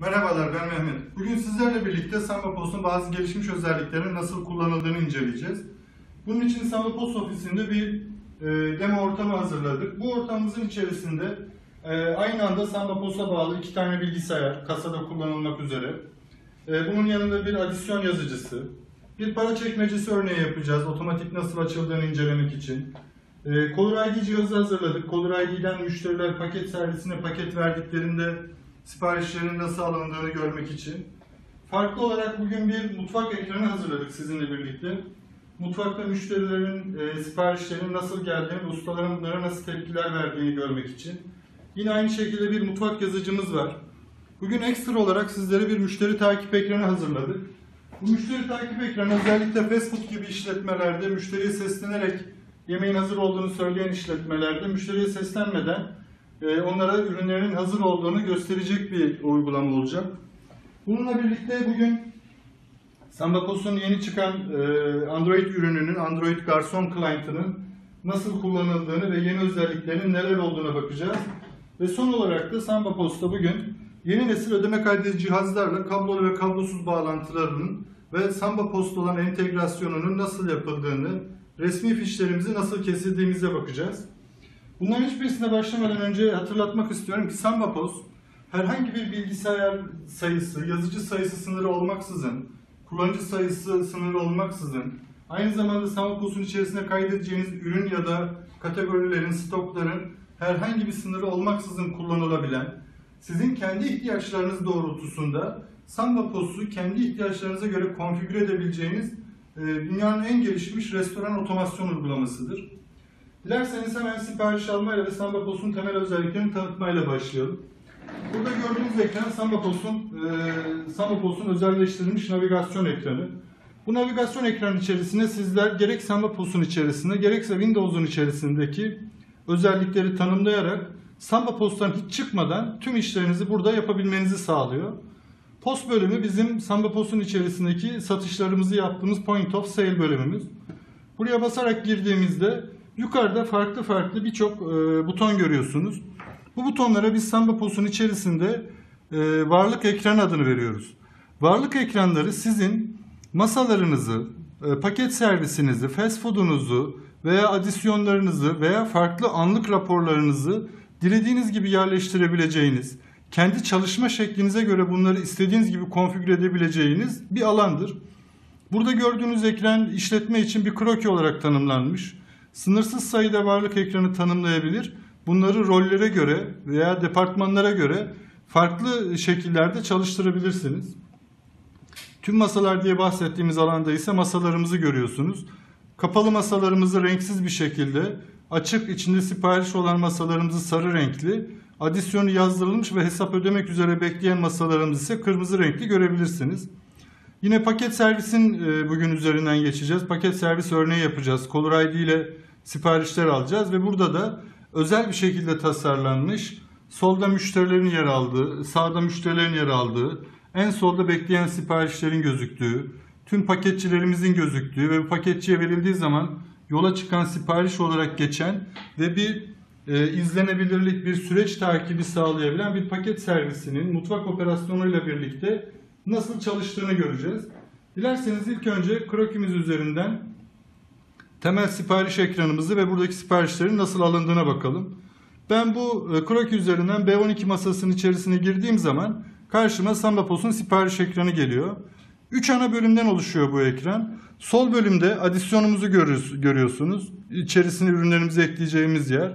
Merhabalar, ben Mehmet. Bugün sizlerle birlikte Samba Post'un bazı gelişmiş özelliklerinin nasıl kullanıldığını inceleyeceğiz. Bunun için Samba Post ofisinde bir demo ortamı hazırladık. Bu ortamımızın içerisinde aynı anda Samba Post'a bağlı 2 tane bilgisayar, kasada kullanılmak üzere. Bunun yanında bir adisyon yazıcısı, bir para çekmecesi örneği yapacağız, otomatik nasıl açıldığını incelemek için. Caller ID cihazı hazırladık. Caller ID'den müşteriler paket servisine paket verdiklerinde siparişlerin nasıl alındığını görmek için. Farklı olarak bugün bir mutfak ekranı hazırladık sizinle birlikte. Mutfakta müşterilerin siparişlerinin nasıl geldiğini, ustaların bunlara nasıl tepkiler verdiğini görmek için. Yine aynı şekilde bir mutfak yazıcımız var. Bugün ekstra olarak sizlere bir müşteri takip ekranı hazırladık. Bu müşteri takip ekranı özellikle fast food gibi işletmelerde müşteriye seslenerek yemeğin hazır olduğunu söyleyen işletmelerde müşteriye seslenmeden onlara ürünlerin hazır olduğunu gösterecek bir uygulama olacak. Bununla birlikte bugün Samba Post'un yeni çıkan Android ürününün, Android Garson Client'ının nasıl kullanıldığını ve yeni özelliklerinin neler olduğuna bakacağız. Ve son olarak da Samba Post'ta bugün yeni nesil ödeme kaydedici cihazlarla kablolu ve kablosuz bağlantılarının ve Samba Post olan entegrasyonunun nasıl yapıldığını, resmi fişlerimizi nasıl kesildiğimize bakacağız. Bunların hiçbirisine başlamadan önce hatırlatmak istiyorum ki Samba Post herhangi bir bilgisayar sayısı, yazıcı sayısı sınırı olmaksızın, kullanıcı sayısı sınırı olmaksızın, aynı zamanda Samba Post'un içerisine kaydedeceğiniz ürün ya da kategorilerin, stokların herhangi bir sınırı olmaksızın kullanılabilen, sizin kendi ihtiyaçlarınız doğrultusunda Samba Post'u kendi ihtiyaçlarınıza göre konfigüre edebileceğiniz dünyanın en gelişmiş restoran otomasyon uygulamasıdır. Dilerseniz hemen sipariş almayla ve Samba Post'un temel özelliklerini tanıtmayla başlayalım. Burada gördüğünüz ekran Samba Post'un özelleştirilmiş navigasyon ekranı. Bu navigasyon ekranı içerisinde sizler gerek Samba Post'un içerisinde gerekse Windows'un içerisindeki özellikleri tanımlayarak Samba Post'tan hiç çıkmadan tüm işlerinizi burada yapabilmenizi sağlıyor. Post bölümü bizim Samba Post'un içerisindeki satışlarımızı yaptığımız Point of Sale bölümümüz. Buraya basarak girdiğimizde yukarıda farklı birçok buton görüyorsunuz. Bu butonlara biz Samba Post'un içerisinde varlık ekranı adını veriyoruz. Varlık ekranları sizin masalarınızı, paket servisinizi, fast food'unuzu veya adisyonlarınızı veya farklı anlık raporlarınızı dilediğiniz gibi yerleştirebileceğiniz, kendi çalışma şeklinize göre bunları istediğiniz gibi konfigüre edebileceğiniz bir alandır. Burada gördüğünüz ekran işletme için bir kroki olarak tanımlanmış. Sınırsız sayıda varlık ekranı tanımlayabilir. Bunları rollere göre veya departmanlara göre farklı şekillerde çalıştırabilirsiniz. Tüm masalar diye bahsettiğimiz alanda ise masalarımızı görüyorsunuz. Kapalı masalarımızı renksiz bir şekilde, açık içinde sipariş olan masalarımızı sarı renkli, adisyonu yazdırılmış ve hesap ödemek üzere bekleyen masalarımızı ise kırmızı renkli görebilirsiniz. Yine paket servisin bugün üzerinden geçeceğiz. Paket servis örneği yapacağız. Caller ID ile siparişler alacağız ve burada da özel bir şekilde tasarlanmış, solda müşterilerin yer aldığı, sağda müşterilerin yer aldığı, en solda bekleyen siparişlerin gözüktüğü, tüm paketçilerimizin gözüktüğü ve bu paketçiye verildiği zaman yola çıkan sipariş olarak geçen ve bir izlenebilirlik, bir süreç takibi sağlayabilen bir paket servisinin mutfak operasyonuyla birlikte nasıl çalıştığını göreceğiz. Dilerseniz ilk önce krokimiz üzerinden temel sipariş ekranımızı ve buradaki siparişlerin nasıl alındığına bakalım. Ben bu kroki üzerinden B12 masasının içerisine girdiğim zaman karşıma Samba Post'un sipariş ekranı geliyor. 3 ana bölümden oluşuyor bu ekran. Sol bölümde adisyonumuzu görüyorsunuz. İçerisine ürünlerimizi ekleyeceğimiz yer.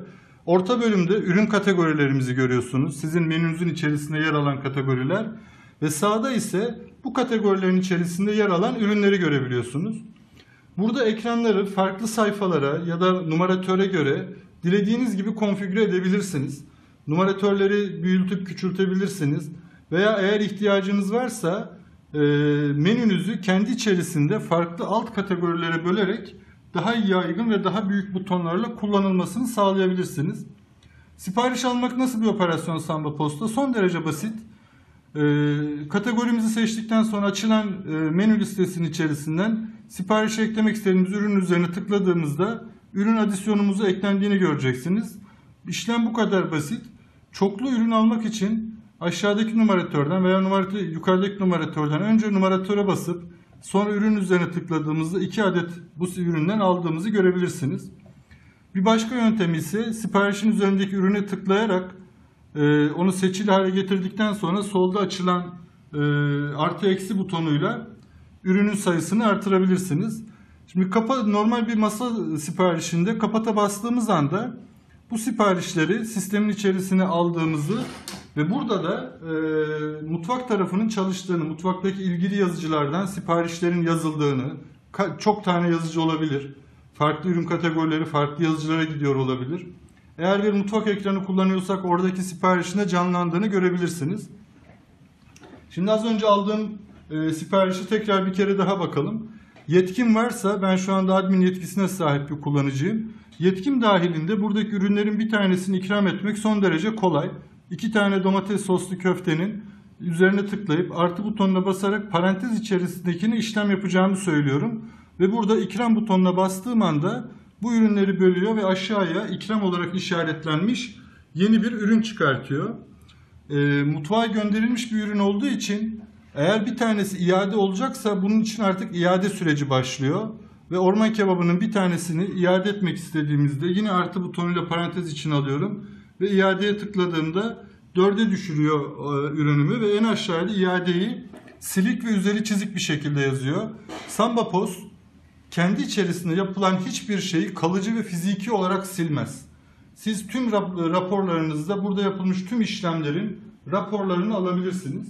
Orta bölümde ürün kategorilerimizi görüyorsunuz. Sizin menünüzün içerisinde yer alan kategoriler. Ve sağda ise bu kategorilerin içerisinde yer alan ürünleri görebiliyorsunuz. Burada ekranları farklı sayfalara ya da numaratöre göre dilediğiniz gibi konfigüre edebilirsiniz. Numaratörleri büyütüp küçültebilirsiniz. Veya eğer ihtiyacınız varsa menünüzü kendi içerisinde farklı alt kategorilere bölerek daha yaygın ve daha büyük butonlarla kullanılmasını sağlayabilirsiniz. Sipariş almak nasıl bir operasyon Samba Post'ta? Son derece basit. Kategorimizi seçtikten sonra açılan menü listesinin içerisinden sipariş eklemek istediğimiz ürün üzerine tıkladığımızda ürün adisyonumuza eklendiğini göreceksiniz. İşlem bu kadar basit. Çoklu ürün almak için aşağıdaki numaratörden veya yukarıdaki numaratörden önce numaratöre basıp sonra ürün üzerine tıkladığımızda 2 adet bu üründen aldığımızı görebilirsiniz. Bir başka yöntemi ise siparişin üzerindeki ürüne tıklayarak onu seçili hale getirdikten sonra solda açılan artı eksi butonuyla ürünün sayısını artırabilirsiniz. Şimdi normal bir masa siparişinde kapata bastığımız anda bu siparişleri sistemin içerisine aldığımızı ve burada da mutfak tarafının çalıştığını, mutfaktaki ilgili yazıcılardan siparişlerin yazıldığını, çok tane yazıcı olabilir, farklı ürün kategorileri farklı yazıcılara gidiyor olabilir. Eğer bir mutfak ekranı kullanıyorsak oradaki siparişin de canlandığını görebilirsiniz. Şimdi az önce aldığım siparişi tekrar bir kere daha bakalım. Yetkim varsa, ben şu anda admin yetkisine sahip bir kullanıcıyım. Yetkim dahilinde buradaki ürünlerin bir tanesini ikram etmek son derece kolay. 2 tane domates soslu köftenin üzerine tıklayıp artı butonuna basarak parantez içerisindekini işlem yapacağımı söylüyorum. Ve burada ikram butonuna bastığım anda bu ürünleri bölüyor ve aşağıya ikram olarak işaretlenmiş yeni bir ürün çıkartıyor. Mutfağa gönderilmiş bir ürün olduğu için eğer bir tanesi iade olacaksa bunun için artık iade süreci başlıyor. Ve orman kebabının bir tanesini iade etmek istediğimizde yine artı butonuyla parantez içine alıyorum. Ve iadeye tıkladığımda 4'e düşürüyor ürünümü ve en aşağıda iadeyi silik ve üzeri çizik bir şekilde yazıyor. Samba POS kendi içerisinde yapılan hiçbir şeyi kalıcı ve fiziki olarak silmez. Siz tüm raporlarınızda burada yapılmış tüm işlemlerin raporlarını alabilirsiniz.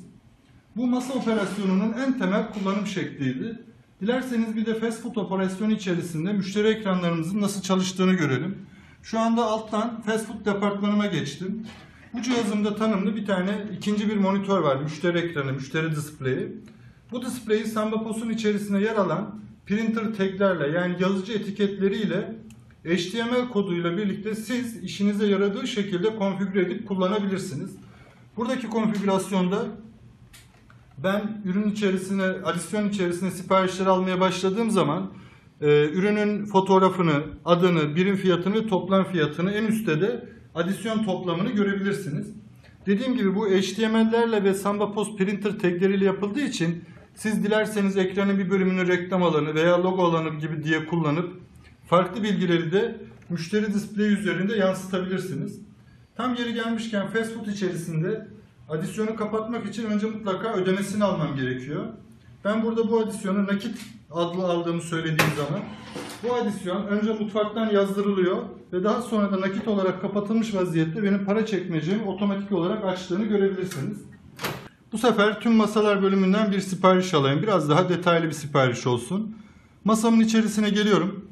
Bu masa operasyonunun en temel kullanım şekliydi. Dilerseniz bir de fast food operasyonu içerisinde müşteri ekranlarımızın nasıl çalıştığını görelim. Şu anda alttan fast food departmanıma geçtim. Bu cihazımda tanımlı bir tane ikinci bir monitör var. Müşteri ekranı, müşteri display'i. Bu display'i Samba POS'un içerisine yer alan printer taglerle yani yazıcı etiketleriyle HTML koduyla birlikte siz işinize yaradığı şekilde konfigüre edip kullanabilirsiniz. Buradaki konfigürasyonda ben ürün içerisine, adisyon içerisine siparişleri almaya başladığım zaman ürünün fotoğrafını, adını, birim fiyatını ve toplam fiyatını en üstte de adisyon toplamını görebilirsiniz. Dediğim gibi bu HTML'lerle ve Samba POS printer tagleriyle yapıldığı için siz dilerseniz ekranın bir bölümünü reklam alanı veya logo alanı gibi diye kullanıp farklı bilgileri de müşteri display üzerinde yansıtabilirsiniz. Tam yeri gelmişken fast food içerisinde adisyonu kapatmak için önce mutlaka ödemesini almam gerekiyor. Ben burada bu adisyonu nakit adlı aldığımı söylediğim zaman bu adisyon önce mutfaktan yazdırılıyor ve daha sonra da nakit olarak kapatılmış vaziyette benim para çekmecemi otomatik olarak açtığını görebilirsiniz. Bu sefer tüm masalar bölümünden bir sipariş alayım. Biraz daha detaylı bir sipariş olsun. Masamın içerisine geliyorum.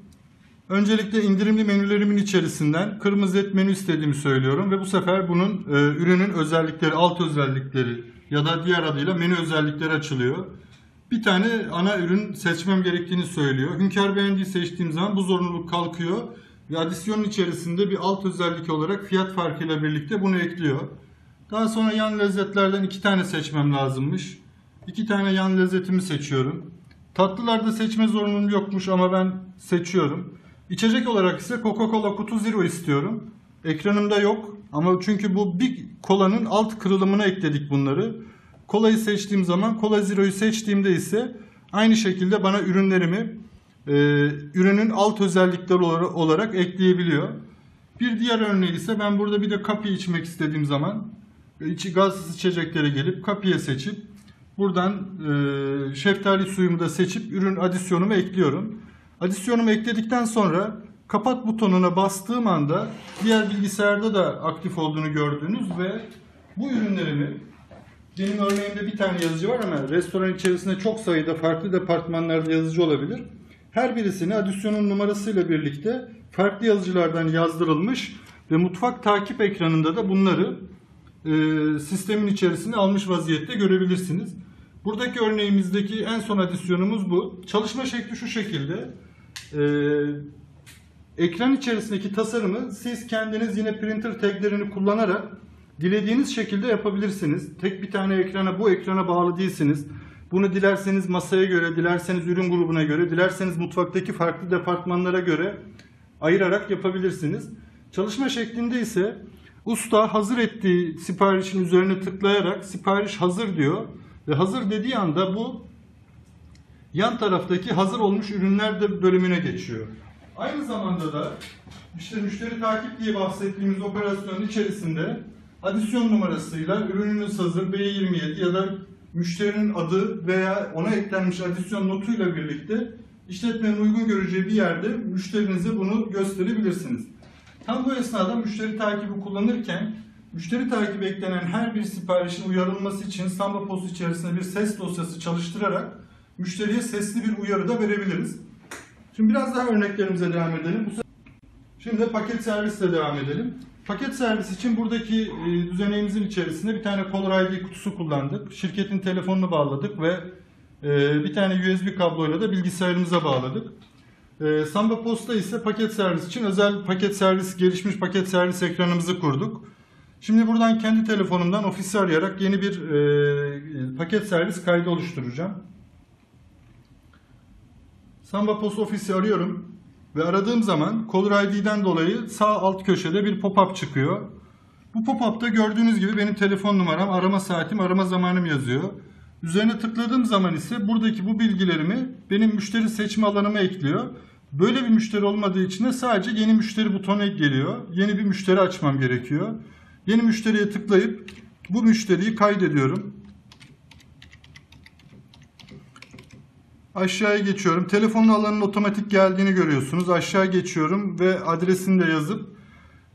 Öncelikle indirimli menülerimin içerisinden kırmızı et menü istediğimi söylüyorum ve bu sefer bunun ürünün özellikleri, alt özellikleri ya da diğer adıyla menü özellikleri açılıyor. Bir tane ana ürün seçmem gerektiğini söylüyor. Hünkar beğendiği seçtiğim zaman bu zorunluluk kalkıyor ve adisyonun içerisinde bir alt özellik olarak fiyat farkıyla birlikte bunu ekliyor. Daha sonra yan lezzetlerden 2 tane seçmem lazımmış. 2 tane yan lezzetimi seçiyorum. Tatlılarda seçme zorunluluğum yokmuş ama ben seçiyorum. İçecek olarak ise Coca-Cola kutu Zero istiyorum. Ekranımda yok ama çünkü bu bir kolanın alt kırılımına ekledik bunları. Kolayı seçtiğim zaman, Cola Zero'yu seçtiğimde ise aynı şekilde bana ürünlerimi ürünün alt özellikleri olarak ekleyebiliyor. Bir diğer örneği ise ben burada bir de kapi içmek istediğim zaman gazsız içeceklere gelip kapiye seçip buradan şeftali suyumu da seçip ürün adisyonumu ekliyorum. Adisyonumu ekledikten sonra kapat butonuna bastığım anda diğer bilgisayarda da aktif olduğunu gördüğünüz ve bu ürünlerimi, benim örneğimde bir tane yazıcı var ama restoran içerisinde çok sayıda farklı departmanlarda yazıcı olabilir. Her birisini adisyonun numarasıyla birlikte farklı yazıcılardan yazdırılmış ve mutfak takip ekranında da bunları sistemin içerisine almış vaziyette görebilirsiniz. Buradaki örneğimizdeki en son adisyonumuz bu. Çalışma şekli şu şekilde. Ekran içerisindeki tasarımı siz kendiniz yine printer taglerini kullanarak dilediğiniz şekilde yapabilirsiniz. Tek bir tane ekrana, bu ekrana bağlı değilsiniz. Bunu dilerseniz masaya göre, dilerseniz ürün grubuna göre, dilerseniz mutfaktaki farklı departmanlara göre ayırarak yapabilirsiniz. Çalışma şeklinde ise Usta hazır ettiği siparişin üzerine tıklayarak sipariş hazır diyor ve hazır dediği anda bu yan taraftaki hazır olmuş ürünler de bölümüne geçiyor. Aynı zamanda da işte müşteri takip diye bahsettiğimiz operasyonun içerisinde adisyon numarasıyla ürününüz hazır B27 ya da müşterinin adı veya ona eklenmiş adisyon notuyla birlikte işletmenin uygun göreceği bir yerde müşterinize bunu gösterebilirsiniz. Tam bu esnada müşteri takibi kullanırken müşteri takibi eklenen her bir siparişin uyarılması için Samba POS içerisinde bir ses dosyası çalıştırarak müşteriye sesli bir uyarı da verebiliriz. Şimdi biraz daha örneklerimize devam edelim. Şimdi paket servisle devam edelim. Paket servis için buradaki düzeneğimizin içerisinde bir tane Caller ID kutusu kullandık. Şirketin telefonunu bağladık ve bir tane USB kabloyla da bilgisayarımıza bağladık. Samba POS'ta ise paket servis için özel paket servis, gelişmiş paket servis ekranımızı kurduk. Şimdi buradan kendi telefonumdan ofisi arayarak yeni bir paket servis kaydı oluşturacağım. Samba POS ofisi arıyorum ve aradığım zaman Caller ID'den dolayı sağ alt köşede bir pop-up çıkıyor. Bu pop-up'ta gördüğünüz gibi benim telefon numaram, arama saatim, arama zamanım yazıyor. Üzerine tıkladığım zaman ise buradaki bu bilgilerimi benim müşteri seçme alanıma ekliyor. Böyle bir müşteri olmadığı için de sadece yeni müşteri butonu geliyor. Yeni bir müşteri açmam gerekiyor. Yeni müşteriye tıklayıp bu müşteriyi kaydediyorum. Aşağıya geçiyorum. Telefonun alanının otomatik geldiğini görüyorsunuz. Aşağı geçiyorum ve adresini de yazıp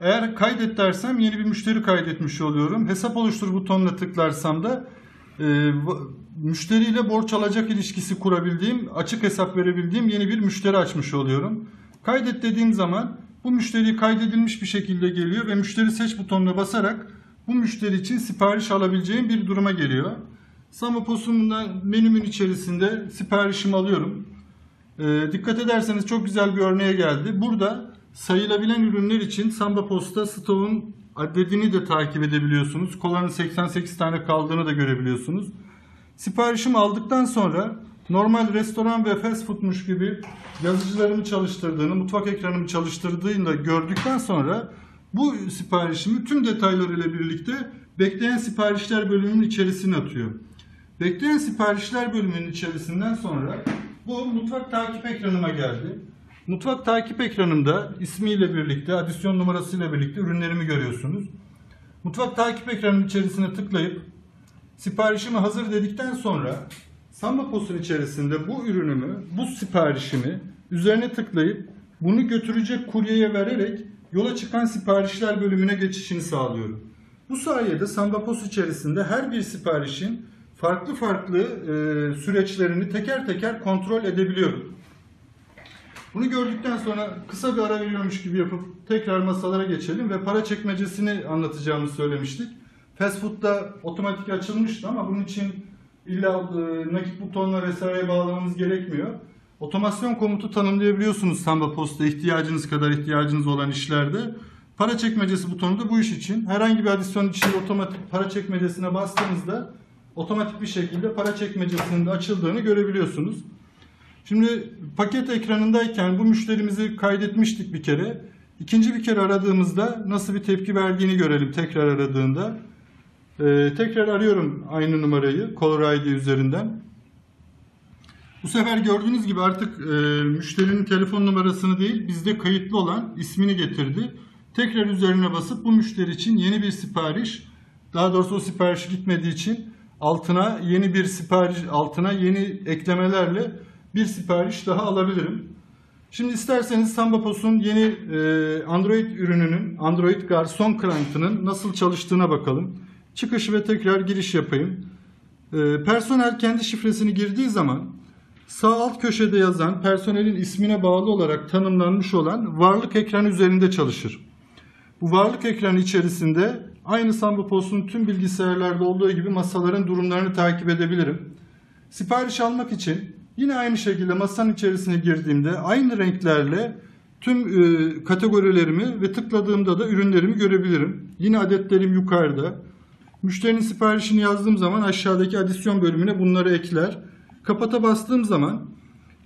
eğer kaydet dersem yeni bir müşteri kaydetmiş oluyorum. Hesap oluştur butonuna tıklarsam da müşteriyle borç alacak ilişkisi kurabildiğim, açık hesap verebildiğim yeni bir müşteri açmış oluyorum. Kaydet dediğim zaman bu müşteri kaydedilmiş bir şekilde geliyor ve müşteri seç butonuna basarak bu müşteri için sipariş alabileceğim bir duruma geliyor. Samba POS'un menümün içerisinde siparişimi alıyorum. Dikkat ederseniz çok güzel bir örneğe geldi. Burada sayılabilen ürünler için Samba POS'ta stoğun adedini de takip edebiliyorsunuz. Kolanın 88 tane kaldığını da görebiliyorsunuz. Siparişimi aldıktan sonra normal restoran ve fast foodmuş gibi yazıcılarımı çalıştırdığını, mutfak ekranımı çalıştırdığını da gördükten sonra bu siparişimi tüm detaylarıyla birlikte bekleyen siparişler bölümünün içerisine atıyor. Bekleyen siparişler bölümünün içerisinden sonra bu mutfak takip ekranıma geldi. Mutfak takip ekranımda ismiyle birlikte, adisyon numarasıyla birlikte ürünlerimi görüyorsunuz. Mutfak takip ekranının içerisine tıklayıp siparişimi hazır dedikten sonra Samba POS'un içerisinde bu ürünümü, bu siparişimi üzerine tıklayıp bunu götürecek kuryeye vererek yola çıkan siparişler bölümüne geçişini sağlıyorum. Bu sayede Samba POS içerisinde her bir siparişin farklı süreçlerini teker teker kontrol edebiliyorum. Bunu gördükten sonra kısa bir ara veriyormuş gibi yapıp tekrar masalara geçelim ve para çekmecesini anlatacağımı söylemiştik. Fast food'da otomatik açılmıştı ama bunun için illa nakit butonuna vesaireye bağlamanız gerekmiyor. Otomasyon komutu tanımlayabiliyorsunuz Samba POS'ta ihtiyacınız kadar ihtiyacınız olan işlerde. Para çekmecesi butonu da bu iş için. Herhangi bir adisyon içinde otomatik para çekmecesine bastığınızda otomatik bir şekilde para çekmecesinin de açıldığını görebiliyorsunuz. Şimdi paket ekranındayken bu müşterimizi kaydetmiştik bir kere. İkinci bir kere aradığımızda nasıl bir tepki verdiğini görelim tekrar aradığında. Tekrar arıyorum aynı numarayı Caller ID üzerinden. Bu sefer gördüğünüz gibi artık müşterinin telefon numarasını değil bizde kayıtlı olan ismini getirdi. Tekrar üzerine basıp bu müşteri için yeni bir sipariş, daha doğrusu o sipariş gitmediği için altına yeni eklemelerle bir sipariş daha alabilirim. Şimdi isterseniz Samba POS'un yeni Android ürününün, Android Garson Client'ının nasıl çalıştığına bakalım. Çıkış ve tekrar giriş yapayım. Personel kendi şifresini girdiği zaman sağ alt köşede yazan personelin ismine bağlı olarak tanımlanmış olan varlık ekranı üzerinde çalışır. Bu varlık ekranı içerisinde aynı Samba POS'un tüm bilgisayarlarda olduğu gibi masaların durumlarını takip edebilirim. Sipariş almak için yine aynı şekilde masanın içerisine girdiğimde aynı renklerle tüm kategorilerimi ve tıkladığımda da ürünlerimi görebilirim. Yine adetlerim yukarıda. Müşterinin siparişini yazdığım zaman aşağıdaki adisyon bölümüne bunları ekler. Kapata bastığım zaman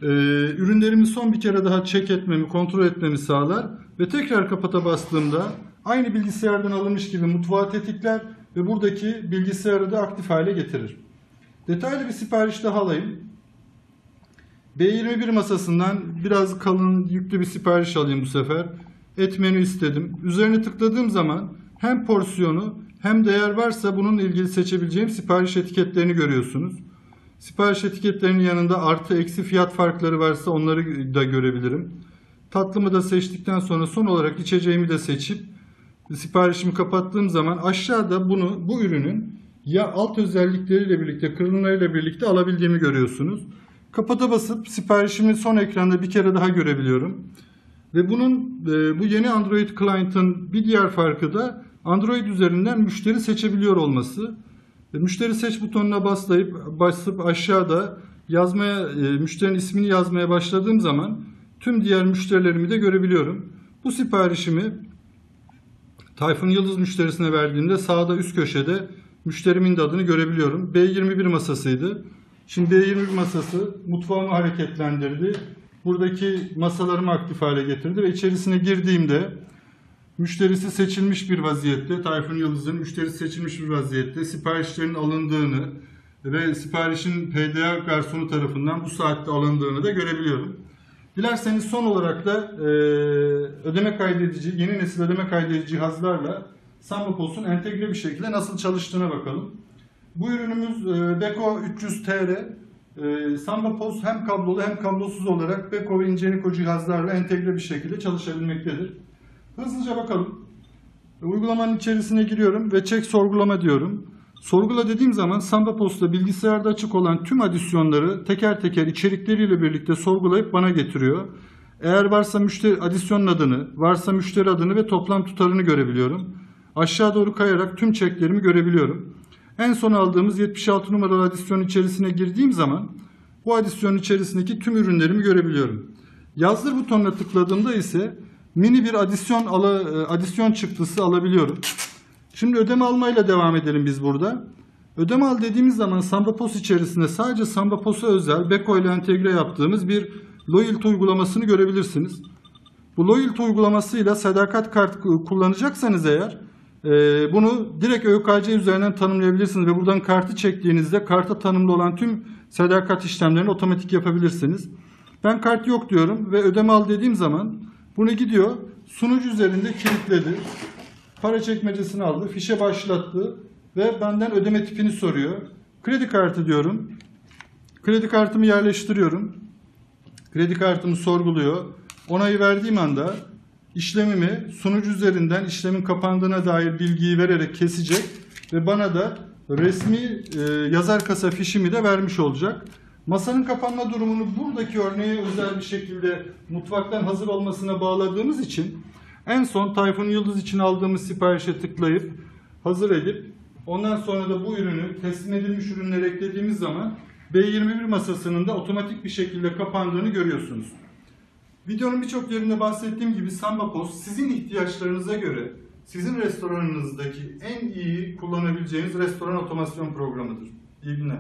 ürünlerimi son bir kere daha check etmemi, kontrol etmemi sağlar. Ve tekrar kapata bastığımda Aynı bilgisayardan alınmış gibi mutfağı tetikler ve buradaki bilgisayarı da aktif hale getirir. Detaylı bir sipariş daha alayım. B21 masasından biraz kalın yüklü bir sipariş alayım bu sefer. Et menü istedim. Üzerine tıkladığım zaman hem porsiyonu hem değer varsa bununla ilgili seçebileceğim sipariş etiketlerini görüyorsunuz. Sipariş etiketlerinin yanında artı eksi fiyat farkları varsa onları da görebilirim. Tatlımı da seçtikten sonra son olarak içeceğimi de seçip siparişimi kapattığım zaman aşağıda bu ürünün ya alt özellikleriyle birlikte, kırılımlarıyla birlikte alabildiğimi görüyorsunuz. Kapata basıp siparişimi son ekranda bir kere daha görebiliyorum. Ve bu yeni Android Client'ın bir diğer farkı da Android üzerinden müşteri seçebiliyor olması. Müşteri seç butonuna basıp aşağıda müşterinin ismini yazmaya başladığım zaman tüm diğer müşterilerimi de görebiliyorum. Bu siparişimi Tayfun Yıldız müşterisine verdiğimde sağda üst köşede müşterimin de adını görebiliyorum. B21 masasıydı. Şimdi B21 masası mutfağımı hareketlendirdi. Buradaki masalarımı aktif hale getirdi ve içerisine girdiğimde müşterisi seçilmiş bir vaziyette, Tayfun Yıldız'ın müşterisi seçilmiş bir vaziyette siparişlerin alındığını ve siparişin PDA garsonu tarafından bu saatte alındığını da görebiliyorum. Dilerseniz son olarak da ödeme kaydedici, yeni nesil ödeme kaydedici cihazlarla SambaPOS'un entegre bir şekilde nasıl çalıştığına bakalım. Bu ürünümüz Beko 300TR. SambaPOS hem kablolu hem kablosuz olarak Beko ve Ingenico cihazlarla entegre bir şekilde çalışabilmektedir. Hızlıca bakalım. Uygulamanın içerisine giriyorum ve çek sorgulama diyorum. Sorgula dediğim zaman SambaPOS'ta bilgisayarda açık olan tüm adisyonları teker teker içerikleriyle birlikte sorgulayıp bana getiriyor. Eğer varsa müşteri adisyonun adını, varsa müşteri adını ve toplam tutarını görebiliyorum. Aşağı doğru kayarak tüm çeklerimi görebiliyorum. En son aldığımız 76 numaralı adisyon içerisine girdiğim zaman bu adisyonun içerisindeki tüm ürünlerimi görebiliyorum. Yazdır butonuna tıkladığımda ise mini bir adisyon çıktısı alabiliyorum. Şimdi ödeme almayla devam edelim biz burada. Ödeme al dediğimiz zaman SambaPOS içerisinde sadece SambaPOS'a özel Beko ile entegre yaptığımız bir Loyalty uygulamasını görebilirsiniz. Bu Loyalty uygulamasıyla sadakat kartı kullanacaksanız eğer bunu direkt ÖKC üzerinden tanımlayabilirsiniz ve buradan kartı çektiğinizde karta tanımlı olan tüm sadakat işlemlerini otomatik yapabilirsiniz. Ben kart yok diyorum ve ödeme al dediğim zaman bunu gidiyor sunucu üzerinde kilitledi. Para çekmecesini aldı, fişe başlattı ve benden ödeme tipini soruyor. Kredi kartı diyorum. Kredi kartımı yerleştiriyorum. Kredi kartımı sorguluyor. Onayı verdiğim anda işlemimi sunucu üzerinden işlemin kapandığına dair bilgiyi vererek kesecek ve bana da resmi yazar kasa fişimi de vermiş olacak. Masanın kapanma durumunu buradaki örneğe özel bir şekilde mutfaktan hazır olmasına bağladığımız için en son Tayfun Yıldız için aldığımız siparişe tıklayıp hazır edip ondan sonra da bu ürünü teslim edilmiş ürünleri eklediğimiz zaman B21 masasının da otomatik bir şekilde kapandığını görüyorsunuz. Videonun birçok yerinde bahsettiğim gibi SambaPOS sizin ihtiyaçlarınıza göre sizin restoranınızdaki en iyi kullanabileceğiniz restoran otomasyon programıdır. İyi günler.